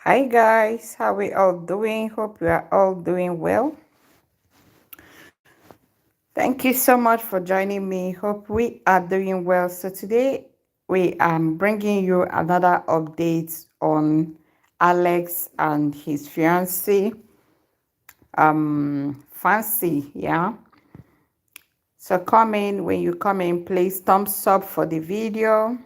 Hi guys, how we all doing? Hope you are all doing well. Thank you so much for joining me. Hope we are doing well. So today we am bringing you another update on Alex and his fiancée, Fancy. Yeah. So come in when you come in, please thumbs up for the video.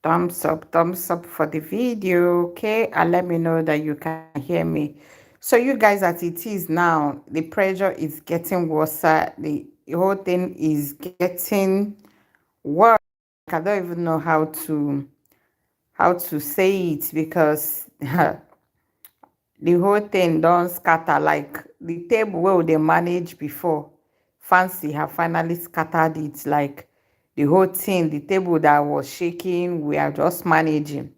Thumbs up for the video, okay? And let me know that you can hear me. So you guys, as it is now, the pressure is getting worse. The whole thing is getting worse. I don't even know how to say it because the whole thing don't scatter like the table where they manage before. Fancy have finally scattered it like the whole thing, the table that was shaking, we are just managing.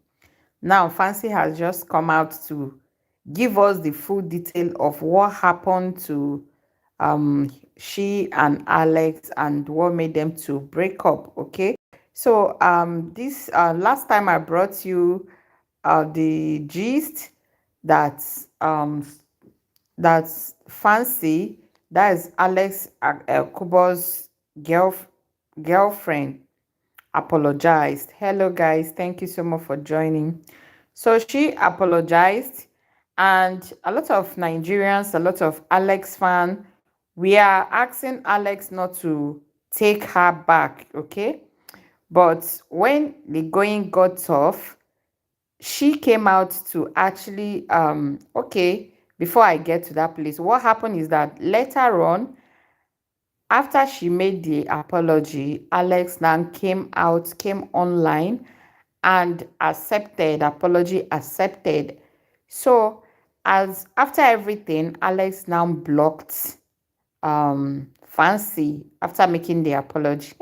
Now, Fancy has just come out to give us the full detail of what happened to she and Alex and what made them to break up. Okay, so this last time I brought you the gist that that's Fancy, that is Alex Kubo's girlfriend, apologized. Hello, guys. Thank you so much for joining. So she apologized, and a lot of Nigerians, a lot of Alex fans, we are asking Alex not to take her back, okay? But when the going got tough, she came out to actually okay, before I get to that place, what happened is that later on, after she made the apology, Alex now came online and accepted, apology accepted. So as after everything, Alex now blocked Fancy after making the apology.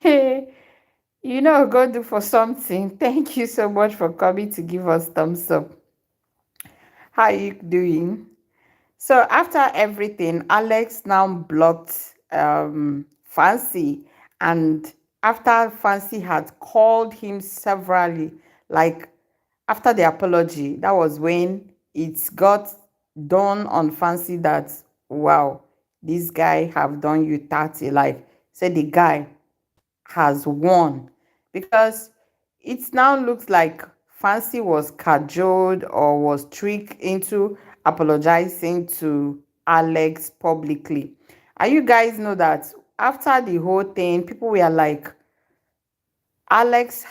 Hey, go do for something. Thank you so much for coming to give us thumbs up. How are you doing? So after everything, Alex now blocked Fancy, and after Fancy had called him severally, like after the apology, that was when it got done on Fancy that wow, this guy have done you 30. Like said the guy has won because it now looks like Fancy was cajoled or was tricked into apologizing to Alex publicly. And you guys know that after the whole thing, people were like, Alex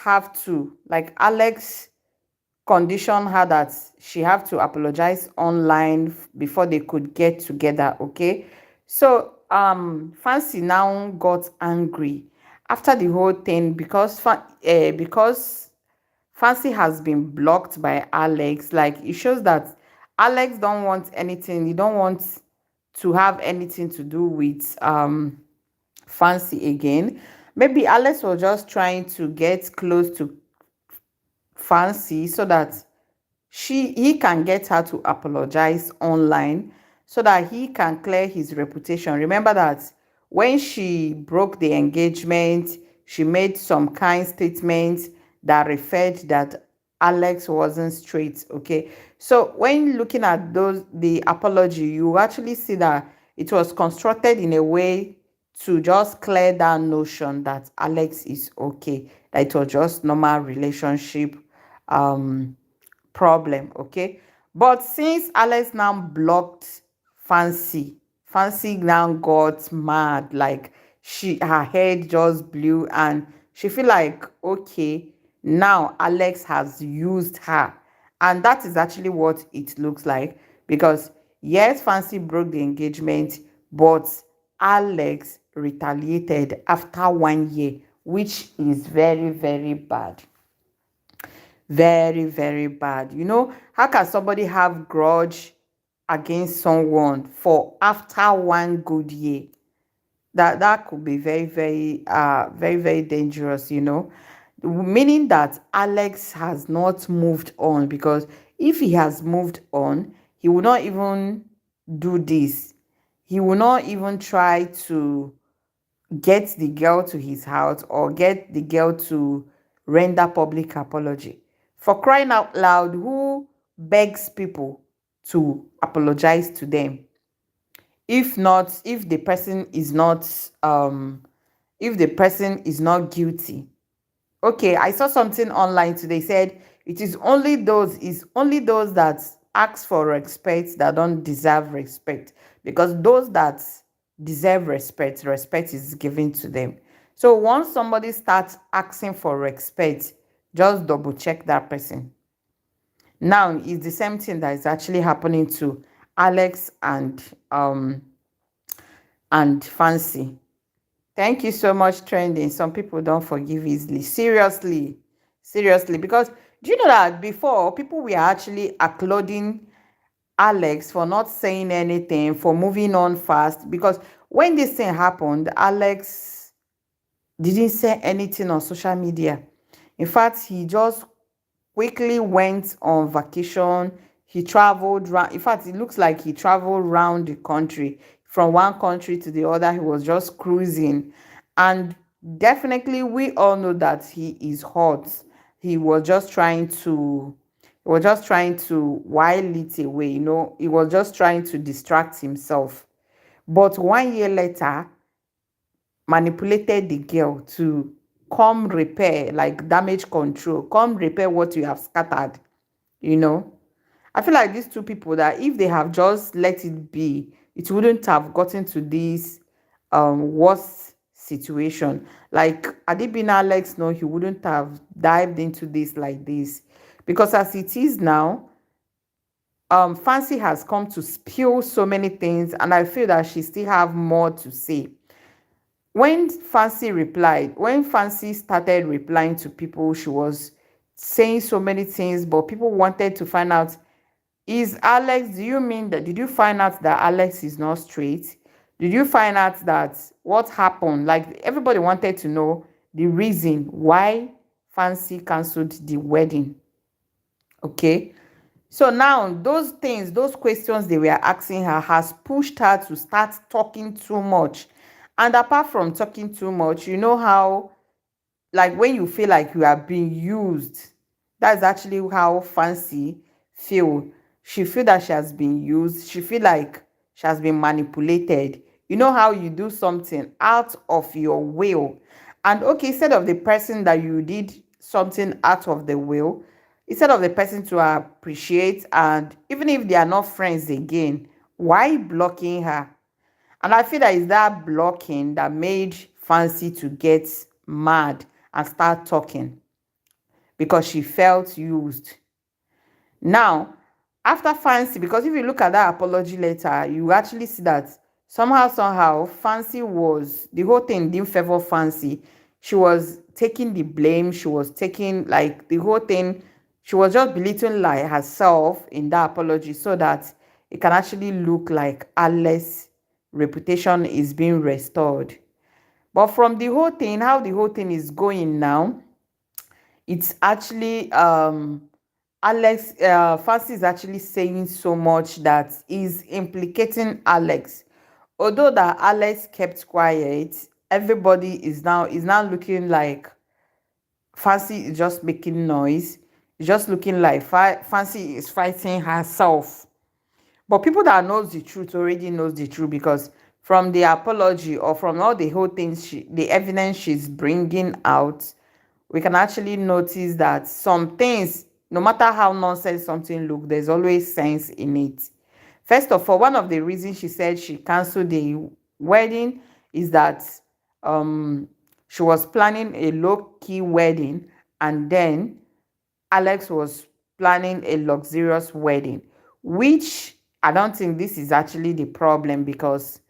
condition her that she have to apologize online before they could get together, okay? So Fancy now got angry after the whole thing because Fancy has been blocked by Alex. Like it shows that Alex don't want anything, he don't want to have anything to do with Fancy again. Maybe Alex was just trying to get close to Fancy so that he can get her to apologize online so that he can clear his reputation. Remember that when she broke the engagement, she made some kind statements that referred that Alex wasn't straight. Okay, so when looking at the apology, you actually see that it was constructed in a way to just clear that notion that Alex is okay, that it was just normal relationship um problem, okay? But since Alex now blocked Fancy, Fancy now got mad, like her head just blew, and she feel like okay, now Alex has used her, and that is actually what it looks like because yes, Fancy broke the engagement, but Alex retaliated after 1 year, which is very, very bad. Very, very bad. How can somebody have grudge against someone for after 1 good year? That could be very, very very, very dangerous. Meaning that Alex has not moved on, because if he has moved on, he will not even do this. He will not even try to get the girl to his house or get the girl to render public apology. For crying out loud, who begs people to apologize to them? If not, if the person is not guilty. Okay, I saw something online today said it is only those that ask for respect that don't deserve respect, because those that deserve respect, respect is given to them. So once somebody starts asking for respect, just double check that person. Now it's the same thing that is actually happening to Alex and Fancy. Thank you so much, trending. Some people don't forgive easily. Seriously. Seriously. Because do you know that before people were actually applauding Alex for not saying anything, for moving on fast? Because when this thing happened, Alex didn't say anything on social media. In fact, he just quickly went on vacation. He traveled round. In fact, it looks like he traveled around the country, from one country to the other. He was just cruising. And definitely, we all know that he is hot. He was just trying to while it away, he was just trying to distract himself. But 1 year later, manipulated the girl to come repair, like damage control, come repair what you have scattered, you know. I feel like these two people, that if they have just let it be, it wouldn't have gotten to this worst situation. Like, had it been Alex, no, he wouldn't have dived into this like this. Because as it is now, Fancy has come to spill so many things, and I feel that she still have more to say. When Fancy started replying to people, she was saying so many things, but people wanted to find out, do you mean that, did you find out that Alex is not straight? Did you find out that what happened? Like, everybody wanted to know the reason why Fancy cancelled the wedding. Okay. So now those questions they were asking her has pushed her to start talking too much. And apart from talking too much, you know how, like, when you feel like you are being used, that's actually how Fancy feel. She feel that she has been used. She feel like she has been manipulated. You know how you do something out of your will, and okay, instead of the person that you did something out of the will, instead of the person to appreciate, and even if they are not friends again, why blocking her? And I feel that it's that blocking that made Fancy to get mad and start talking, because she felt used. Now, after Fancy, because if you look at that apology letter, you actually see that somehow, Fancy was, the whole thing didn't favor Fancy. She was taking the blame. She was taking, like, the whole thing. She was just belittling, like, herself in that apology, so that it can actually look like Alex's reputation is being restored. But from the whole thing, how the whole thing is going now, it's actually Fancy is actually saying so much that is implicating Alex. Although that Alex kept quiet, everybody is now looking like Fancy is just making noise. It's just looking like Fancy is fighting herself. But people that knows the truth already knows the truth, because from the apology, or from all the whole things, the evidence she's bringing out, we can actually notice that some things, no matter how nonsense something look, there's always sense in it. First of all, one of the reasons she said she canceled the wedding is that she was planning a low-key wedding, and then Alex was planning a luxurious wedding, which I don't think this is actually the problem, because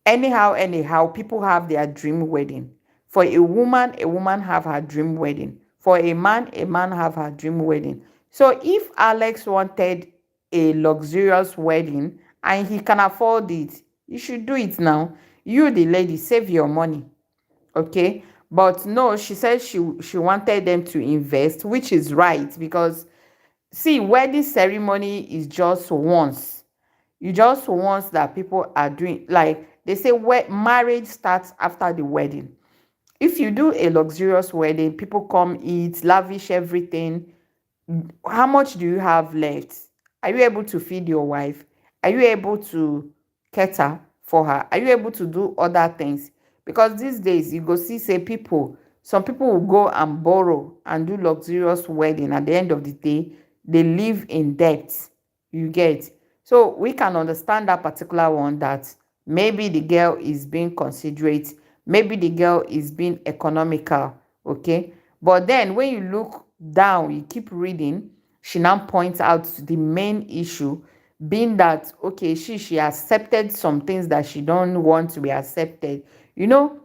anyhow, people have their dream wedding. For a woman have her dream wedding. For a man have her dream wedding. So if Alex wanted a luxurious wedding and he can afford it, you should do it now. You, the lady, save your money. Okay. But no, she said she wanted them to invest, which is right, because see, wedding ceremony is just once. You just once that people are doing, like they say, marriage starts after the wedding. If you do a luxurious wedding, people come eat, lavish everything, how much do you have left? Are you able to feed your wife? Are you able to cater for her? Are you able to do other things? Because these days you go see say people, some people will go and borrow and do luxurious wedding. At the end of the day, they live in debt. You get. So we can understand that particular one, that maybe the girl is being considerate, maybe the girl is being economical, okay? But then when you look down, you keep reading, she now points out the main issue being that, okay, she accepted some things that she don't want to be accepted. You know,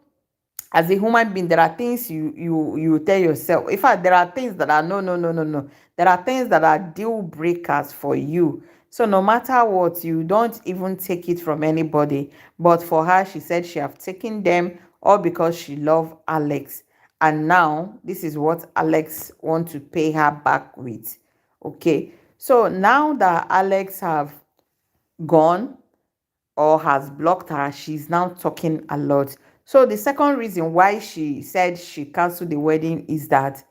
as a human being, there are things you tell yourself. In fact, there are things that are no, no, no, no, no. There are things that are deal breakers for you. So no matter what, you don't even take it from anybody. But for her, she said she have taken them all because she loved Alex. And now this is what Alex want to pay her back with. Okay. So now that Alex have gone, or has blocked her, she's now talking a lot. So the second reason why she said she canceled the wedding is that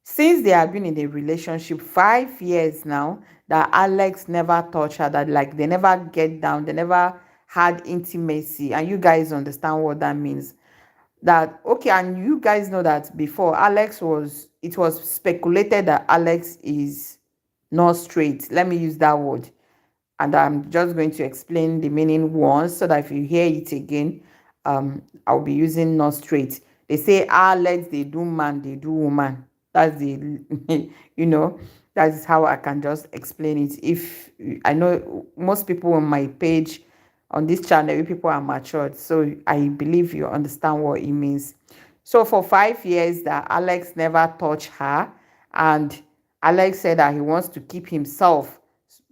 since they have been in a relationship 5 years now, that Alex never touched her, that like they never get down, they never had intimacy. And you guys understand what that means. That okay, and you guys know that before it was speculated that Alex is not straight. Let me use that word, and I'm just going to explain the meaning once so that if you hear it again, I'll be using not straight. They say, let's they do man, they do woman. That's the, you know, that is how I can just explain it. If I know most people on my page on this channel, people are matured, so I believe you understand what it means. So for 5 years that Alex never touched her, and Alex said that he wants to keep himself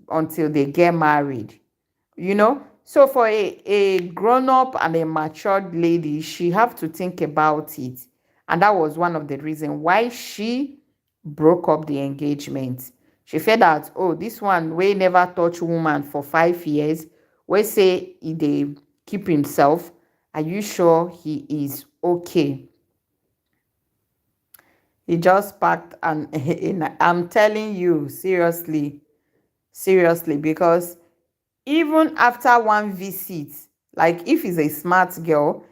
until they get married. So for a grown-up and a matured lady, she have to think about it. And that was one of the reasons why she broke up the engagement. She felt that, oh, this one we never touch woman for 5 years, we say he dey keep himself. Are you sure he is okay? He just packed and I'm telling you seriously, because even after one visit, like if he's a smart girl,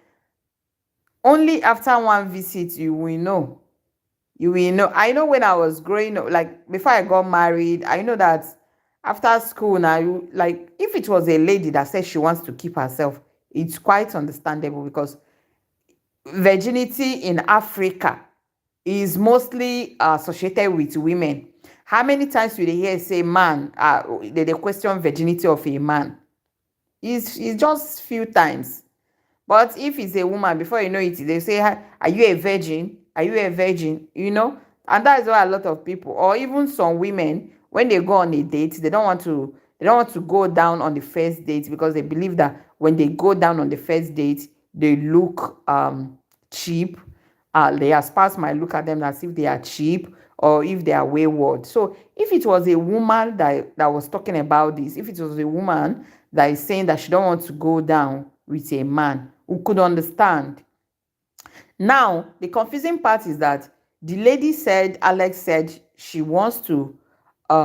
only after one visit you will know. You will know. I know when I was growing up, like before I got married, I know that after school now, like if it was a lady that says she wants to keep herself, it's quite understandable, because virginity in Africa is mostly associated with women. How many times will they hear say man, they question virginity of a man? It's just few times. But if it's a woman, before you know it, they say, are you a virgin? Are you a virgin? And that is why a lot of people, or even some women, when they go on a date, they don't want to go down on the first date, because they believe that when they go down on the first date, they look cheap. Their spouse might look at them as if they are cheap, or if they are wayward. So if it was a woman that was talking about this, if it was a woman that is saying that she don't want to go down with a man, who could understand. Now, the confusing part is that the lady said, Alex said she wants to, he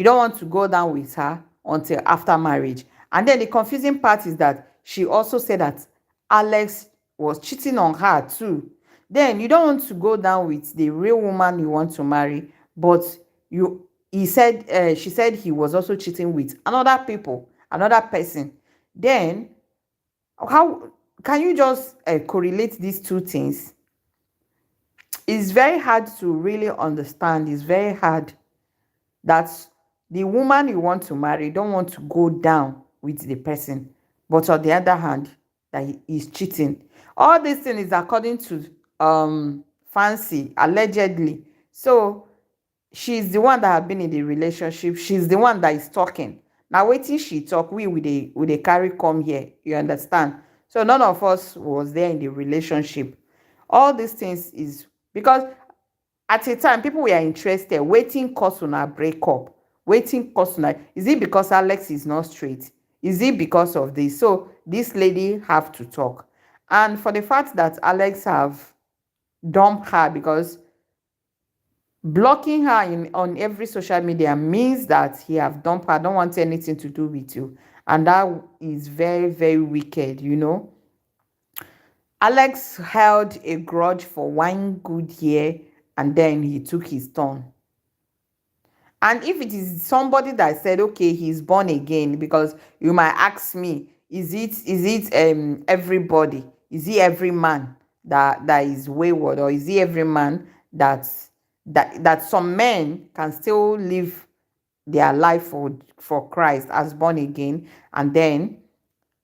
don't want to go down with her until after marriage. And then the confusing part is that she also said that Alex was cheating on her too. Then you don't want to go down with the real woman you want to marry, but she said he was also cheating with another person. Then how can you just correlate these two things? It's very hard to really understand. It's very hard that the woman you want to marry don't want to go down with the person, but on the other hand, that he is cheating. All this thing is according to Fancy, allegedly. So she's the one that have been in the relationship. She's the one that is talking. Now waiting she talk, we with a carry come here. You understand? So none of us was there in the relationship. All these things is because at a time people were interested, waiting cause on a breakup, waiting cause on a, is it because Alex is not straight? Is it because of this? So this lady have to talk. And for the fact that Alex have dumped her, because blocking her on every social media means that he have dumped her, don't want anything to do with you. And that is very, very wicked, you know. Alex held a grudge for 1 good year, and then he took his turn. And if it is somebody that said, okay, he's born again, because you might ask me, is it everybody? Is he every man that is wayward, or is he every man that some men can still live their life for Christ as born again, and then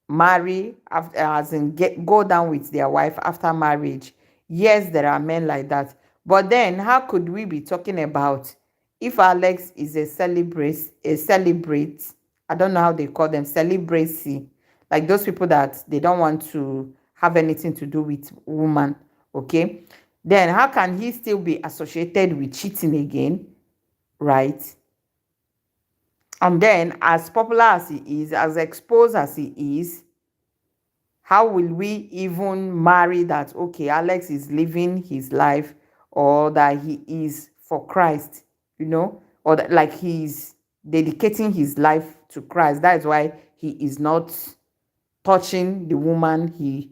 marry after, as in go down with their wife after marriage? Yes, there are men like that. But then how could we be talking about if Alex is a celebrate, I don't know how they call them, celebracy, like those people that they don't want to have anything to do with woman, okay? Then how can he still be associated with cheating again, right? And then, as popular as he is, as exposed as he is, how will we even marry that, okay, Alex is living his life, or that he is for Christ, you know, or that, like, he's dedicating his life to Christ. That is why he is not touching the woman he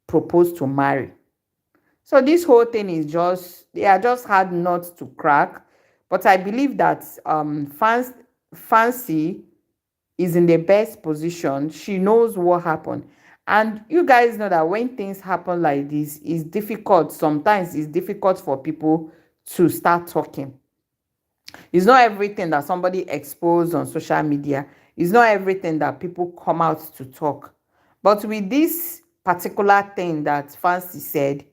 proposed to marry. So this whole thing is just, they are just hard nuts to crack. But I believe that Fancy is in the best position. She knows what happened. And you guys know that when things happen like this, it's difficult. Sometimes it's difficult for people to start talking. It's not everything that somebody exposed on social media. It's not everything that people come out to talk. But with this particular thing that Fancy said,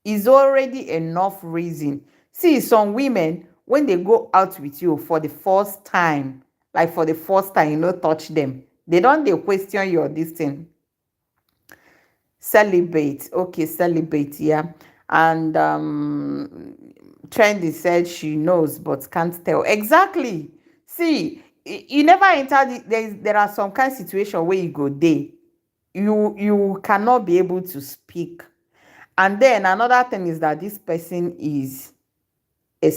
is already enough reason. See, some women, when they go out with you for the first time, like for the first time, you know, touch them, they question your this thing. Celebrate, okay, celebrate, yeah. And Trendy said she knows but can't tell. Exactly. See, you never enter there are some kind of situation where you go there, you cannot be able to speak. And then another thing is that this person is a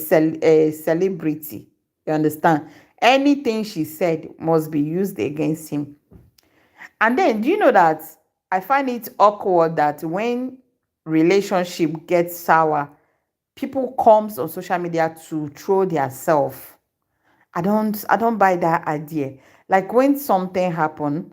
celebrity. You understand? Anything she said must be used against him. And then, do you know that I find it awkward that when relationship gets sour, people comes on social media to throw their self. I don't buy that idea. Like when something happen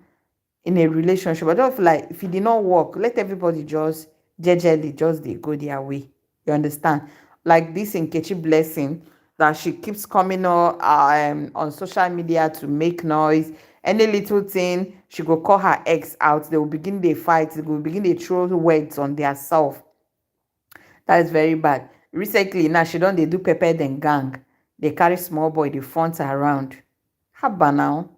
in a relationship, I don't feel like if it did not work, let everybody just jejely just they go their way. You understand? Like this Nkechi Blessing, that she keeps coming on social media to make noise. Any little thing, she go call her ex out. They will begin they fight. They will begin they throw words on their self. That is very bad. Recently, now she don't they do pepper then gang. They carry small boy, the front around. Haba now.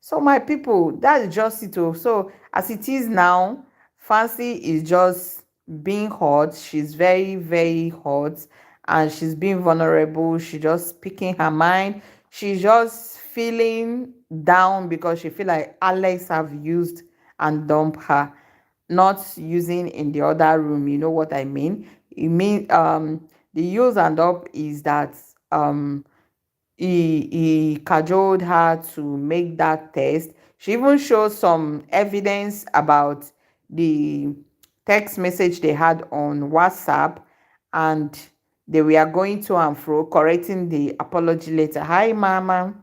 So my people, that's just it. So as it is now, Fancy is just being hot. She's very, very hot, and she's being vulnerable. She just speaking her mind. She's just feeling down because she feel like Alex have used and dumped her, not using in the other room. You know what I mean? It mean the use and dump is that he cajoled her to make that test. She even showed some evidence about the text message they had on WhatsApp, and they were going to and fro correcting the apology letter. Hi, Mama.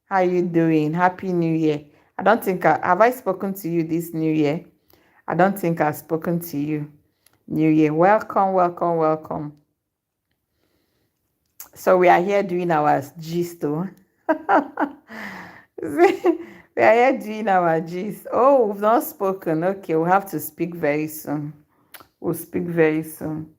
How you doing? Happy New Year. I don't think have I spoken to you this New Year? I don't think I've spoken to you. New Year. Welcome, welcome, welcome. So we are here doing our gist, oh. We are here doing our gist. Oh, we've not spoken. Okay, we'll have to speak very soon. We'll speak very soon.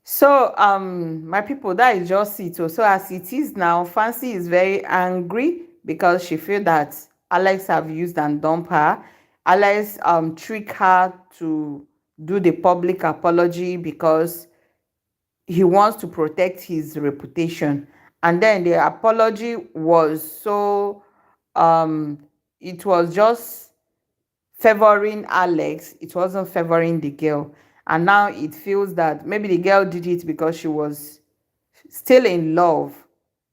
So, my people, that is just it. So as it is now, Fancy is very angry because she feel that Alex have used and dumped her. Alex trick her to do the public apology because he wants to protect his reputation. And then the apology was so it was just favoring Alex, it wasn't favoring the girl. And now it feels that maybe the girl did it because she was still in love.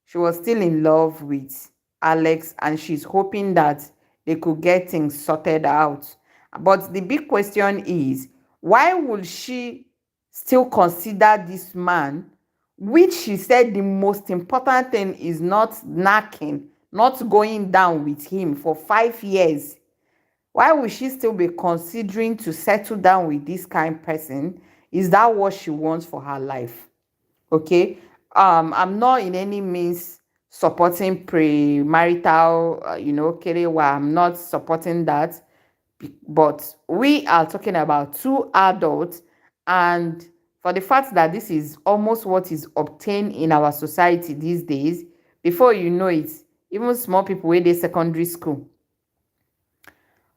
She was still in love with Alex, and she's hoping that they could get things sorted out. But the big question is, why would she still consider this man, which she said the most important thing is not knocking, not going down with him for 5 years? Why would she still be considering to settle down with this kind of person? Is that what she wants for her life? Okay. I'm not in any means supporting premarital, kerewa. I'm not supporting that. But we are talking about two adults, and for the fact that this is almost what is obtained in our society these days, before you know it, even small people wey dey secondary school,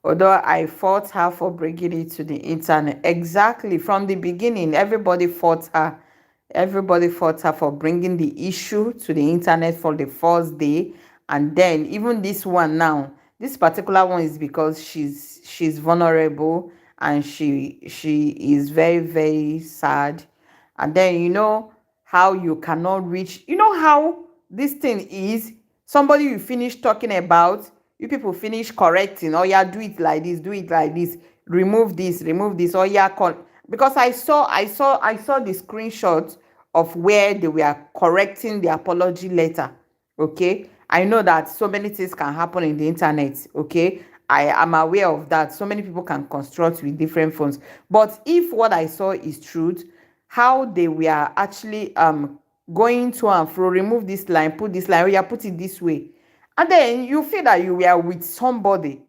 although I fought her for bringing it to the internet. Exactly. From the beginning, everybody fought her. Everybody fought her for bringing the issue to the internet for the first day. And then even this one now, this particular one is because she's vulnerable, and she is very, very sad. And then how you cannot reach, how this thing is, somebody you finish talking about, you people finish correcting, oh yeah, do it like this, do it like this, remove this, oh yeah, because I saw the screenshot of where they were correcting the apology letter. Okay, I know that so many things can happen in the internet. Okay, I am aware of that. So many people can construct with different phones. But if what I saw is truth, how they were actually going to and fro, remove this line, put this line, oh yeah, put it this way, and then you feel that you were with somebody,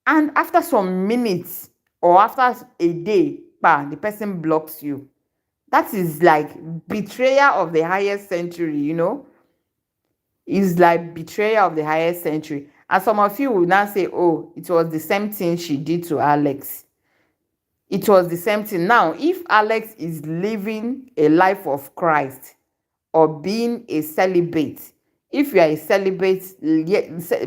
and after some minutes or after a day, the person blocks you. That is like betrayal of the highest century. Is like betrayal of the highest century. And some of you will now say, oh, it was the same thing she did to Alex. It was the same thing. Now, if Alex is living a life of Christ or being a celibate, if you are a celibate,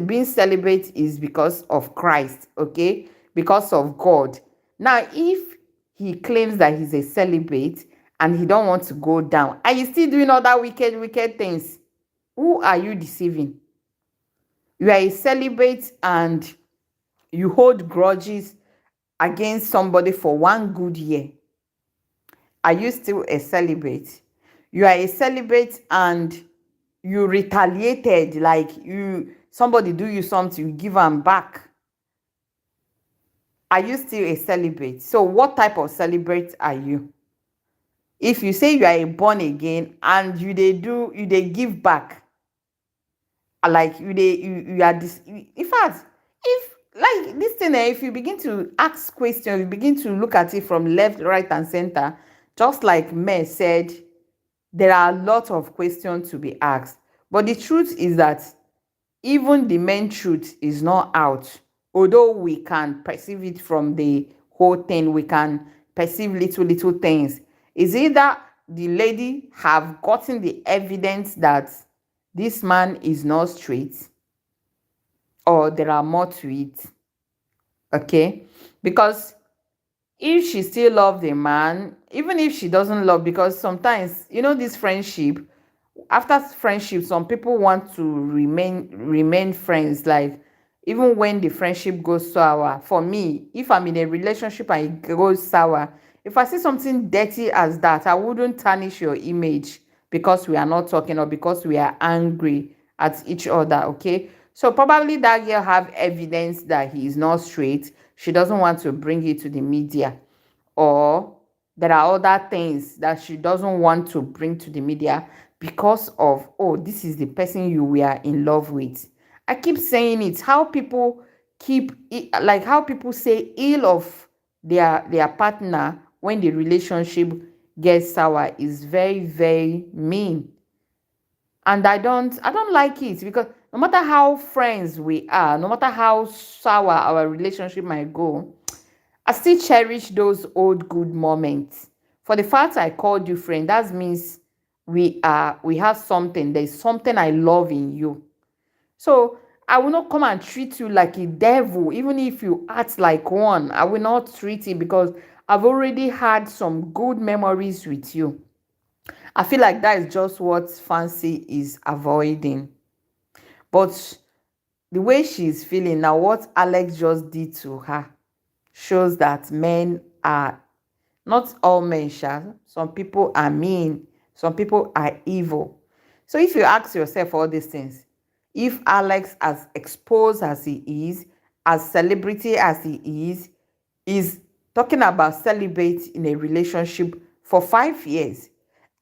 being celibate is because of Christ, okay? Because of God. Now, if he claims that he's a celibate and he don't want to go down, and he's still doing other wicked things, who are you deceiving? You are a celibate and you hold grudges against somebody for 1 good year. Are you still a celibate? You are a celibate and you retaliated, like somebody do you something, you give them back. Are you still a celibate? So what type of celibate are you? If you say you are a born again and you they give back, like you are this, in fact, if like this thing, if you begin to ask questions, you begin to look at it from left, right, and center, just like May said, there are a lot of questions to be asked. But the truth is that even the main truth is not out. Although we can perceive it from the whole thing, we can perceive little things. Is either the lady have gotten the evidence that this man is not straight, or there are more to it. Okay, because if she still loves the man, even if she doesn't love, because sometimes this friendship, after friendship, some people want to remain friends, like even when the friendship goes sour. For me, if I'm in a relationship and it goes sour, if I see something dirty as that, I wouldn't tarnish your image because we are not talking or because we are angry at each other. Okay, so probably that girl have evidence that he is not straight. She doesn't want to bring it to the media, or there are other things that she doesn't want to bring to the media because of, oh, this is the person you were in love with. I keep saying it, how people like how people say ill of their partner when the relationship gets sour is very, very mean. And I don't like it, because no matter how friends we are, no matter how sour our relationship might go, I still cherish those old good moments. For the fact I called you friend, that means we have something. There's something I love in you. So I will not come and treat you like a devil. Even if you act like one, I will not treat it, because I've already had some good memories with you. I feel like that is just what Fancy is avoiding. But the way she's feeling now, what Alex just did to her, shows that men are, not all men, some people are mean, some people are evil. So if you ask yourself all these things, if Alex, as exposed as he is, as celebrity as he is talking about celibate in a relationship for 5 years,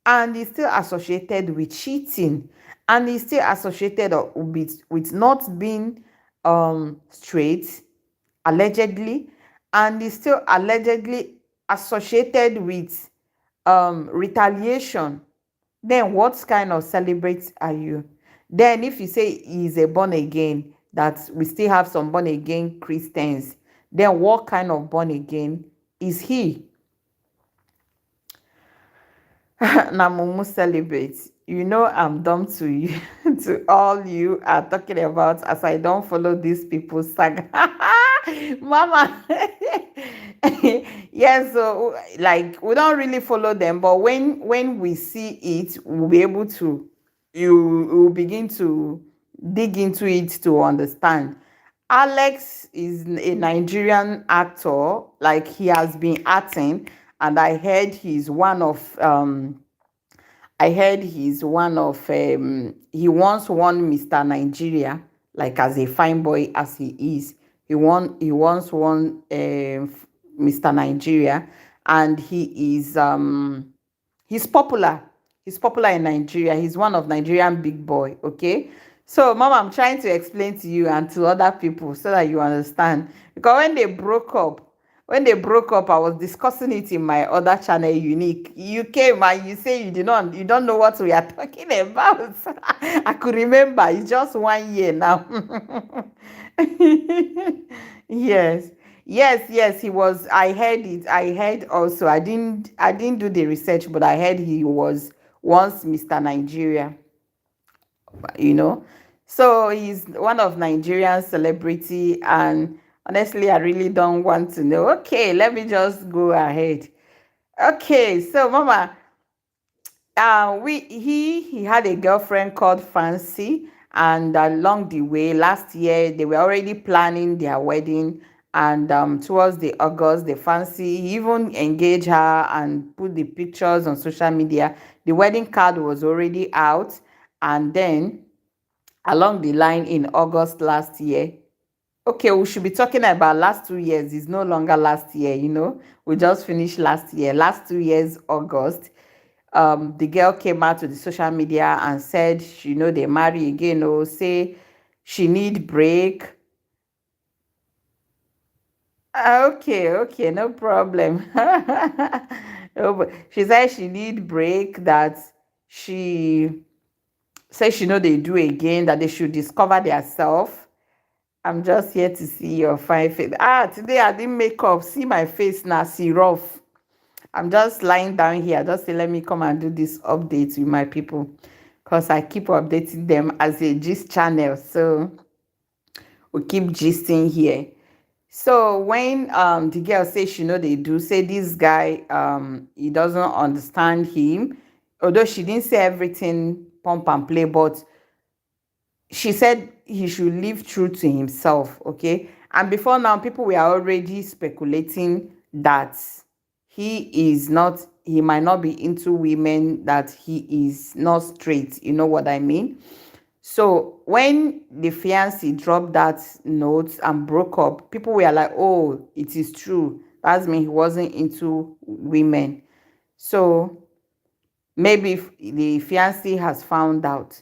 and is still associated with cheating, and is still associated with not being straight, allegedly, and is still allegedly associated with retaliation, then what kind of celebrate are you? Then if you say he's a born again, that we still have some born again Christians, then what kind of born again is he? Na mumu celebrate. You know I'm dumb to you, to all you are talking about, as I don't follow these people's saga. Mama. Yes, so like we don't really follow them, but when we see it, we'll be able to, you will begin to dig into it to understand. Alex is a Nigerian actor, like he has been acting, and I heard he's one of he once won Mr. Nigeria, like as a fine boy as he is. He once won Mr. Nigeria, and he's popular. He's popular in Nigeria. He's one of Nigerian big boy, okay? So, Mama, I'm trying to explain to you and to other people so that you understand. Because when they broke up, I was discussing it in my other channel, Unique. You came and you say you don't know what we are talking about. I could remember. It's just 1 year now. Yes. Yes, he was. I heard it. I heard also. I didn't do the research, but I heard he was once Mr. Nigeria, you know. So he's one of Nigerian celebrity, and honestly, I really don't want to know. Okay, let me just go ahead. Okay, so Mama, he had a girlfriend called Fancy, and along the way last year they were already planning their wedding, and towards the August, the Fancy, he even engaged her and put the pictures on social media. The wedding card was already out, and then along the line in August last year. Okay, we should be talking about last 2 years. It's no longer last year, We just finished last year. Last 2 years, August. The girl came out to the social media and said, they marry again, or say she need break. Okay, no problem. She said she need break, that she say she know they do again, that they should discover their self. I'm just here to see your fine face. Today I didn't make up. See my face now, see rough. I'm just lying down here. Just say, let me come and do this update with my people, because I keep updating them as a gist channel. So we keep gisting here. So when the girl say she know they do, say this guy he doesn't understand him, although she didn't say everything pump and play, but she said he should live true to himself, okay? And before now, people were already speculating that he might not be into women, that he is not straight. You know what I mean? So when the fiancé dropped that note and broke up, people were like, oh, it is true. That means he wasn't into women. So maybe the fiancé has found out.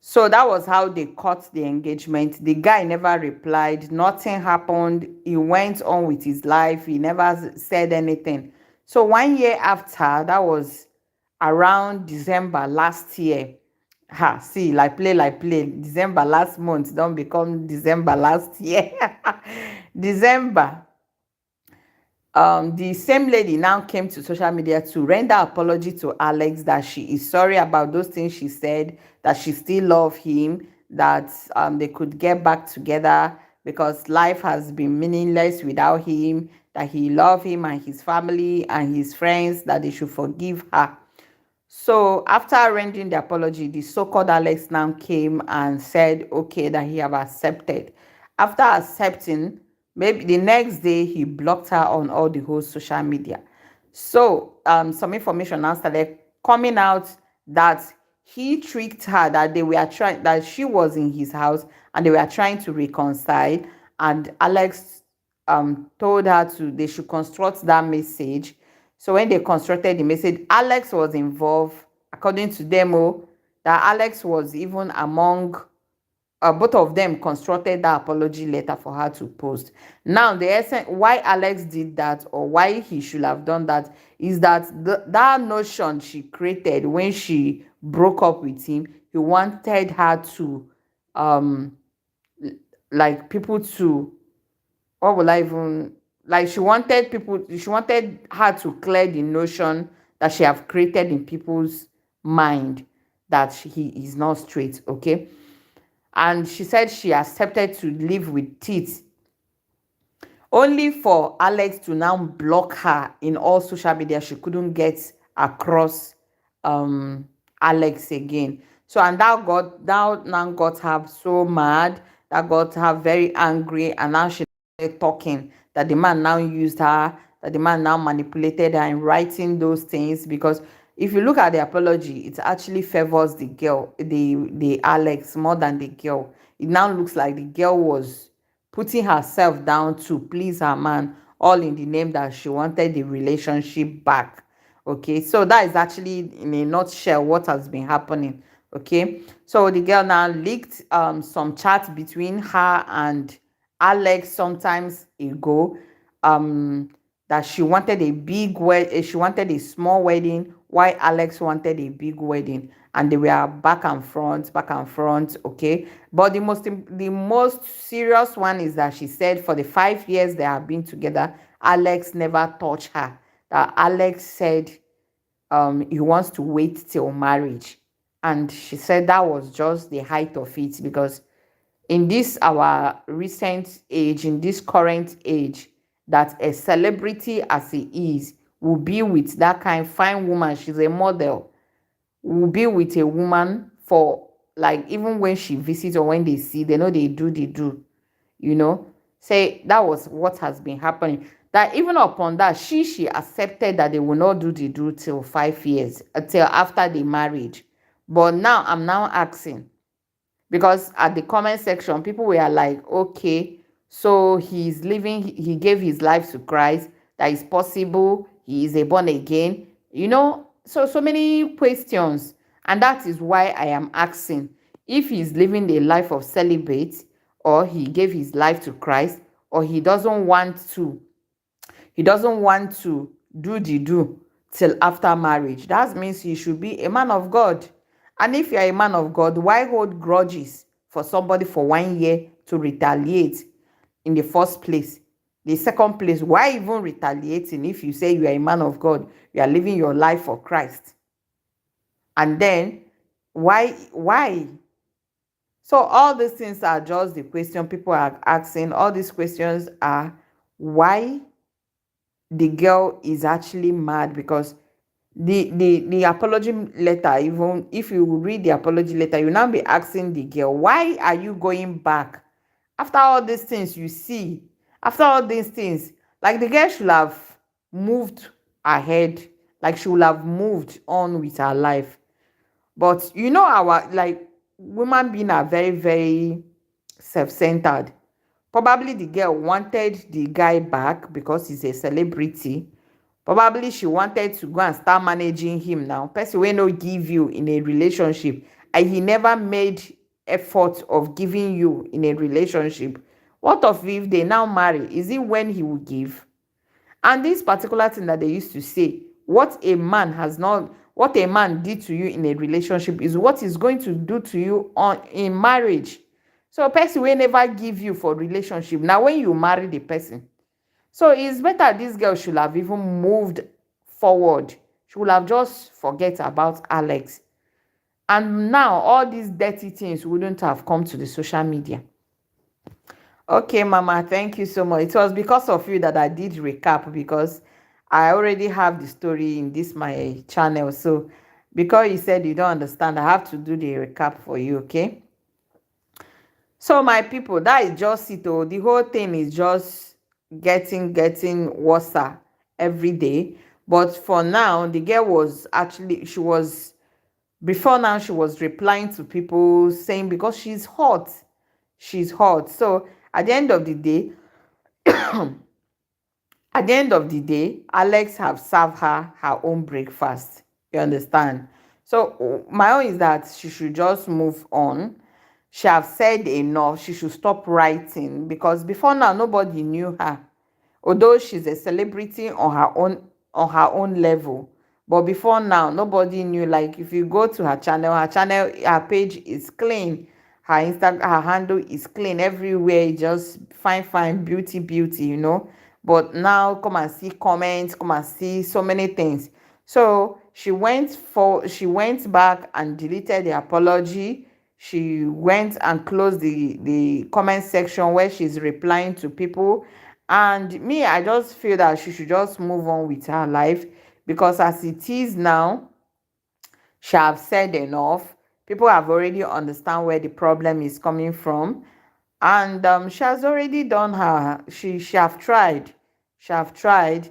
So that was how they cut the engagement. The guy never replied. Nothing happened. He went on with his life. He never said anything. So 1 year after, that was around December last year. See, like play. December last month don't become December last year. December. The same lady now came to social media to render apology to Alex, that she is sorry about those things she said, that she still love him, that they could get back together because life has been meaningless without him, that he loved him and his family and his friends, that they should forgive her. So after rendering the apology, the so-called Alex now came and said, okay, that he have accepted. After accepting, maybe the next day he blocked her on all the whole social media. So some information now started coming out that he tricked her, that they were trying, that she was in his house and they were trying to reconcile, and Alex told her to they should construct that message. So when they constructed the message, Alex was involved, according to them, that Alex was even among, both of them constructed that apology letter for her to post. Now, the essence why Alex did that, or why he should have done that, is that that notion she created when she broke up with him, he wanted her to, um, like people to, what will I even, like she wanted her to clear the notion that she have created in people's mind that he is not straight, okay? And she said she accepted to live with teeth, only for Alex to now block her in all social media. She couldn't get across um Alex again. So, and that now got her so mad, that got her very angry, and now she started talking that the man now used her, that the man now manipulated her in writing those things. Because if you look at the apology, it actually favors the girl, the Alex, more than the girl. It now looks like the girl was putting herself down to please her man, all in the name that she wanted the relationship back. Okay, so that is actually in a nutshell what has been happening. Okay, so the girl now leaked some chat between her and Alex sometimes ago, um that she wanted a big wedding, she wanted a small wedding, while Alex wanted a big wedding, and they were back and front, okay? But the most serious one is that she said for the 5 years they have been together, Alex never touched her. That Alex said he wants to wait till marriage. And she said that was just the height of it, because in this our recent age, in this current age, that a celebrity as he is will be with that kind of fine woman, she's a model, will be with a woman for, like, even when she visits or when they see, they know they do, you know. Say that was what has been happening. That even upon that, she accepted that they will not do till 5 years, until after the marriage. But now I'm now asking, because at the comment section people were like, okay, so he's living, he gave his life to Christ, that is possible, he is a born again, you know. So many questions, and that is why I am asking if he's living a life of celibate, or he gave his life to Christ, or he doesn't want to do till after marriage. That means he should be a man of God. And if you're a man of God, why hold grudges for somebody for 1 year to retaliate in the first place? The second place, why even retaliating if you say you are a man of God, you are living your life for Christ? And then why? So all these things are just the question people are asking. All these questions are why the girl is actually mad, because the apology letter, even if you read the apology letter, you now be asking the girl, why are you going back after all these things you see, after all these things? Like, the girl should have moved ahead, like she would have moved on with her life. But you know, our, like, women being are very, very self-centered. Probably the girl wanted the guy back because he's a celebrity. Probably she wanted to go and start managing him now. Person wey no give you in a relationship, and he never made effort of giving you in a relationship. What of if they now marry? Is it when he will give? And this particular thing that they used to say, what a man did to you in a relationship is what he's going to do to you in marriage. So a person will never give you for relationship. Now when you marry the person, so it's better this girl should have even moved forward. She would have just forget about Alex And now all these dirty things wouldn't have come to the social media. Okay, Mama, thank you so much. It was because of you that I did recap, because I already have the story in this my channel. So because you said you don't understand, I have to do the recap for you, okay? So my people, that is just it. Oh, the whole thing is just getting worse every day. But for now, the girl was actually, she was, before now, she was replying to people saying, because she's hot, she's hot. So at the end of the day, Alex have served her own breakfast. You understand? So my own is that she should just move on. She have said enough. She should stop writing, because before now nobody knew her. Although she's a celebrity on her own level, but before now nobody knew. Like, if you go to her page is clean, her handle is clean, everywhere just fine, beauty, but now come and see comments, come and see so many things. So she went back and deleted the apology. She went and closed the comment section where she's replying to people. And me, I just feel that she should just move on with her life, because as it is now, she have said enough. People have already understand where the problem is coming from. And she has already done her, she have tried. She have tried.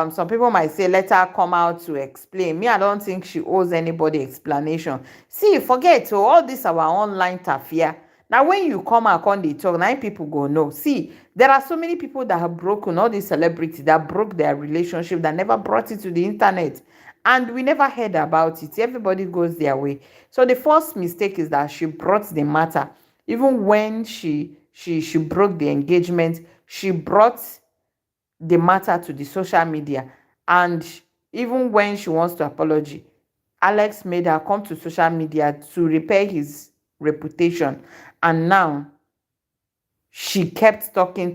Some people might say let her come out to explain. Me, I don't think she owes anybody explanation. See, forget, so all this our online tafia. Now when you come out on the talk, now people go know. See, there are so many people that have broken, all these celebrities that broke their relationship, that never brought it to the internet, and we never heard about it. Everybody goes their way. So the first mistake is that she brought the matter. Even when she broke the engagement, she brought the matter to the social media. And even when she wants to apology, Alex made her come to social media to repair his reputation. And now she kept talking,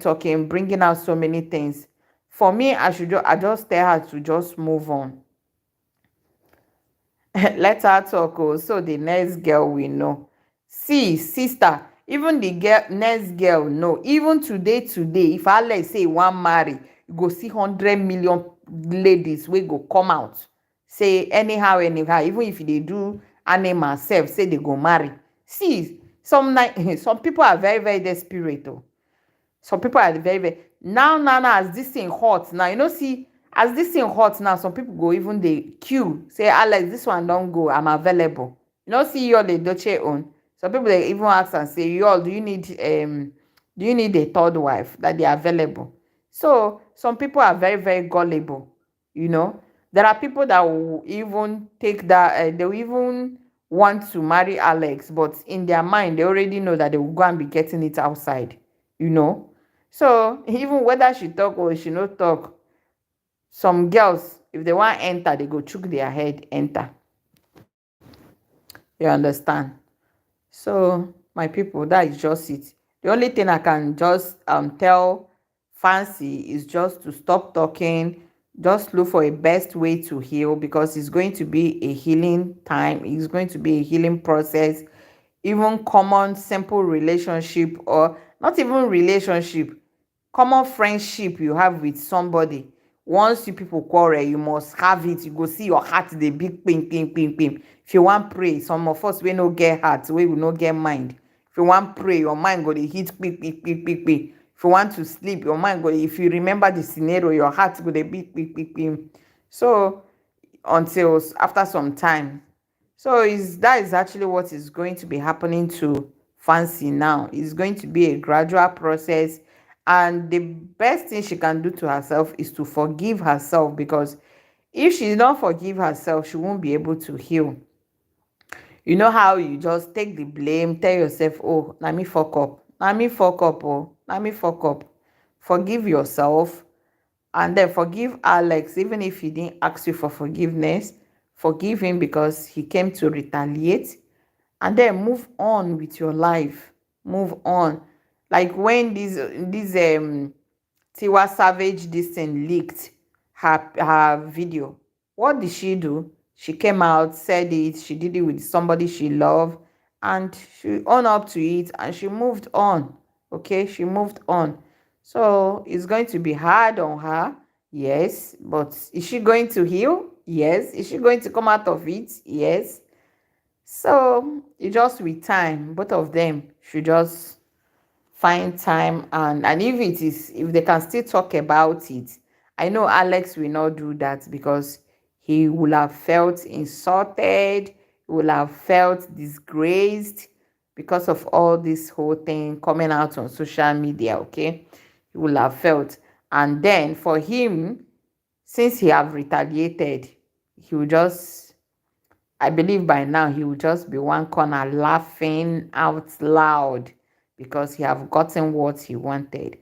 bringing out so many things. For me, I just tell her to just move on. Let her talk. Oh, so the next girl we know. See, sister, even the next girl know. Even today, if Alex say one marry, you go see 100 million ladies wey go come out say anyhow. Even if they do animal self, say they go marry. See, some people are very desperate. Oh. Some people are very now as this thing hot now, see, as this thing hot now, some people go even the queue say, Alex, this one don't go, I'm available. See, you all the Doche own. Some people, they even ask and say, you all, do you need a third wife, that they are available? So some people are very gullible. There are people that will even take that, they will even want to marry Alex, but in their mind they already know that they will go and be getting it outside. So even whether she talk or she no talk, some girls, if they want enter, they go chook their head enter. You understand? So my people, that is just it. The only thing I can just tell Fancy is just to stop talking. Just look for a best way to heal, because it's going to be a healing time. It's going to be a healing process. Even common simple relationship, or not even relationship, common friendship you have with somebody, once you people quarrel, you must have it. You go see your heart dey big pim. If you want pray, some of us we no get heart, we will not get mind. If you want pray, your mind go dey hit quick. If you want to sleep, your mind go, if you remember the scenario, your heart go dey beat quick. So until after some time. So that is actually what is going to be happening to Fancy now. It's going to be a gradual process, and the best thing she can do to herself is to forgive herself, because if she don't forgive herself, she won't be able to heal. You know how you just take the blame, tell yourself, oh, let me fuck up, oh, let me fuck up. Forgive yourself, and then forgive Alex, even if he didn't ask you for forgiveness. Forgive him because he came to retaliate, and then move on with your life. Move on. Like when this Tiwa Savage this thing leaked her video, what did she do? She came out, said it, she did it with somebody she loved, and she owned up to it and she moved on. Okay, she moved on. So it's going to be hard on her, yes, but is she going to heal? Yes. Is she going to come out of it? Yes. So it just with time, both of them should just find time, and if they can still talk about it. I know Alex will not do that because he will have felt insulted, he will have felt disgraced because of all this whole thing coming out on social media. Okay, he will have felt. And then for him, since he have retaliated, he will just, I believe by now he will just be one corner laughing out loud because he have gotten what he wanted.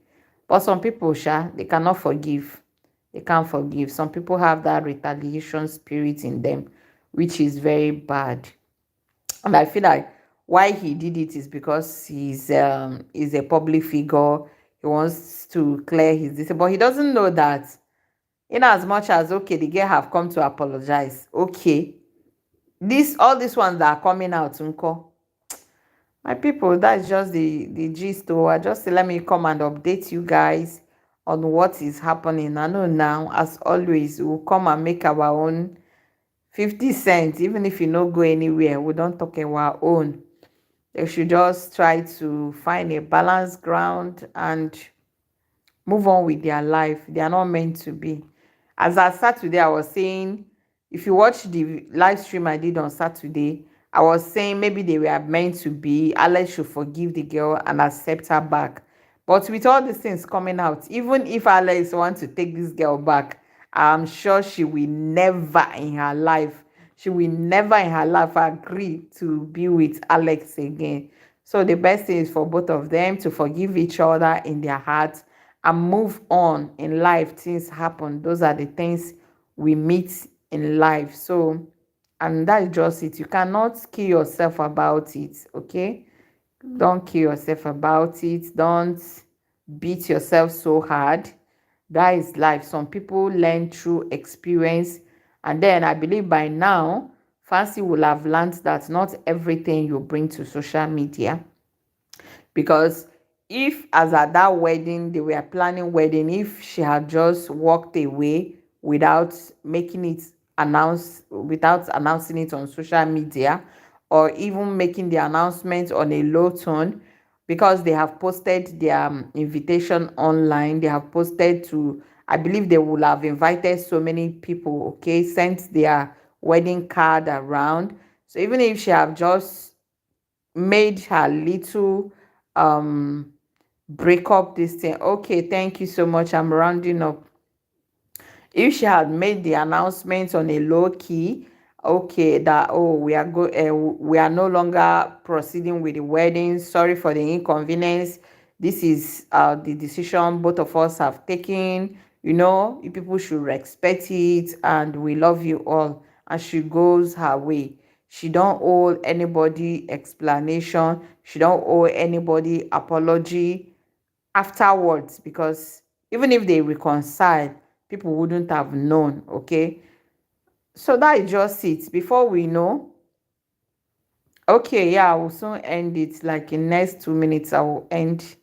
But some people, they cannot forgive. They can't forgive. Some people have that retaliation spirit in them, which is very bad. And I feel like why he did it is because he's a public figure. He wants to clear his this, but he doesn't know that in as much as, okay, the girl have come to apologize. Okay, all these ones that are coming out, unko, my people, that's just the gist. Oh, I just say let me come and update you guys on what is happening. I know now, as always, we'll come and make our own 50 cents. Even if you no go anywhere, we don't talk our own. They should just try to find a balanced ground and move on with their life. They are not meant to be. As I Saturday, I was saying, if you watch the live stream I did on Saturday, I was saying maybe they were meant to be. Alex should forgive the girl and accept her back. But with all these things coming out, even if Alex wants to take this girl back, I'm sure she will never in her life, agree to be with Alex again. So the best thing is for both of them to forgive each other in their hearts and move on in life. Things happen. Those are the things we meet in life. So, and that's just it. You cannot kill yourself about it. Okay, don't kill yourself about it. Don't beat yourself so hard. That is life. Some people learn through experience, and then I believe by now Fancy will have learned that not everything you bring to social media, because if, as at that wedding, they were planning wedding, if she had just walked away without making it without announcing it on social media, or even making the announcement on a low tone, because they have posted their invitation online, they have posted to, I believe they would have invited so many people, okay, sent their wedding card around. So even if she have just made her little um break up this thing, okay, thank you so much, I'm rounding up. If she had made the announcement on a low key, okay, that, oh, we are no longer proceeding with the wedding, sorry for the inconvenience, this is the decision both of us have taken, you people should respect it, and we love you all, and she goes her way. She don't owe anybody explanation, she don't owe anybody apology afterwards, because even if they reconcile, people wouldn't have known. Okay, so that is just it. Before we know, okay, yeah, I will soon end it. Like in next 2 minutes I will end.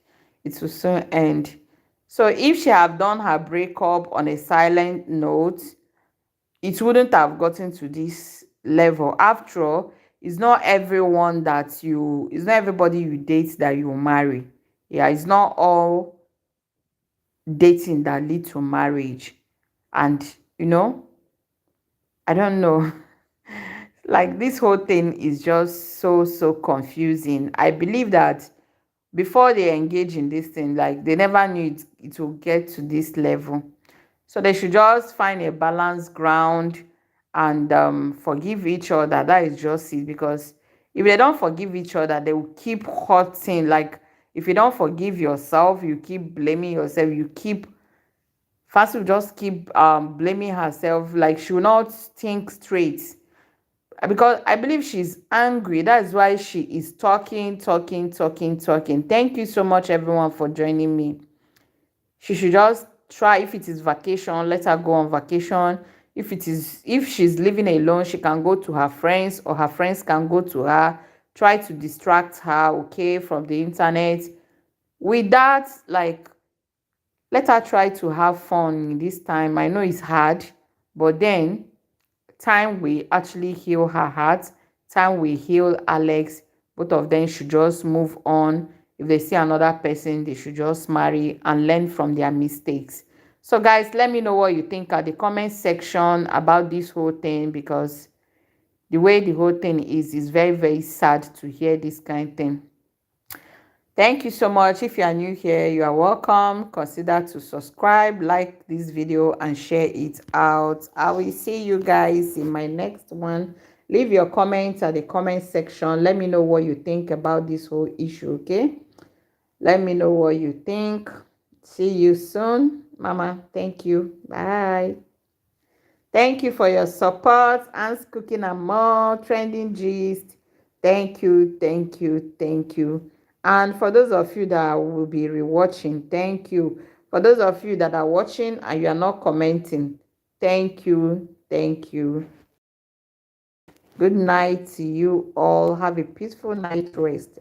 It will soon end. So if she have done her breakup on a silent note, it wouldn't have gotten to this level. After all, it's not everybody you date that you marry. Yeah, it's not all dating that lead to marriage. And I don't know. Like, this whole thing is just so confusing. I believe that before they engage in this thing, like, they never knew it will get to this level. So they should just find a balanced ground and forgive each other. That is just it. Because if they don't forgive each other, they will keep hurting. Like, if you don't forgive yourself, you keep blaming yourself, Fancy will just keep blaming herself. Like, she will not think straight, because I believe she's angry. That's why she is talking. Thank you so much, everyone, for joining me. She should just try. If it is vacation, let her go on vacation. if she's living alone, she can go to her friends, or her friends can go to her, try to distract her, okay, from the internet. With that, like, let her try to have fun in this time. I know it's hard, but then time will actually heal her heart. Time will heal Alex. Both of them should just move on. If they see another person, they should just marry and learn from their mistakes. So guys, let me know what you think at the comment section about this whole thing, because the way the whole thing is very, very sad to hear this kind of thing. Thank you so much. If you are new here, you are welcome. Consider to subscribe, like this video, and share it out. I will see you guys in my next one. Leave your comments at the comment section. Let me know what you think about this whole issue, okay? Let me know what you think. See you soon. Mama, thank you. Bye. Thank you for your support. Anne's Cooking and More, Trending Gist. Thank you, thank you, thank you. And for those of you that will be rewatching, thank you. For those of you that are watching and you are not commenting, thank you, thank you. Good night to you all. Have a peaceful night rest.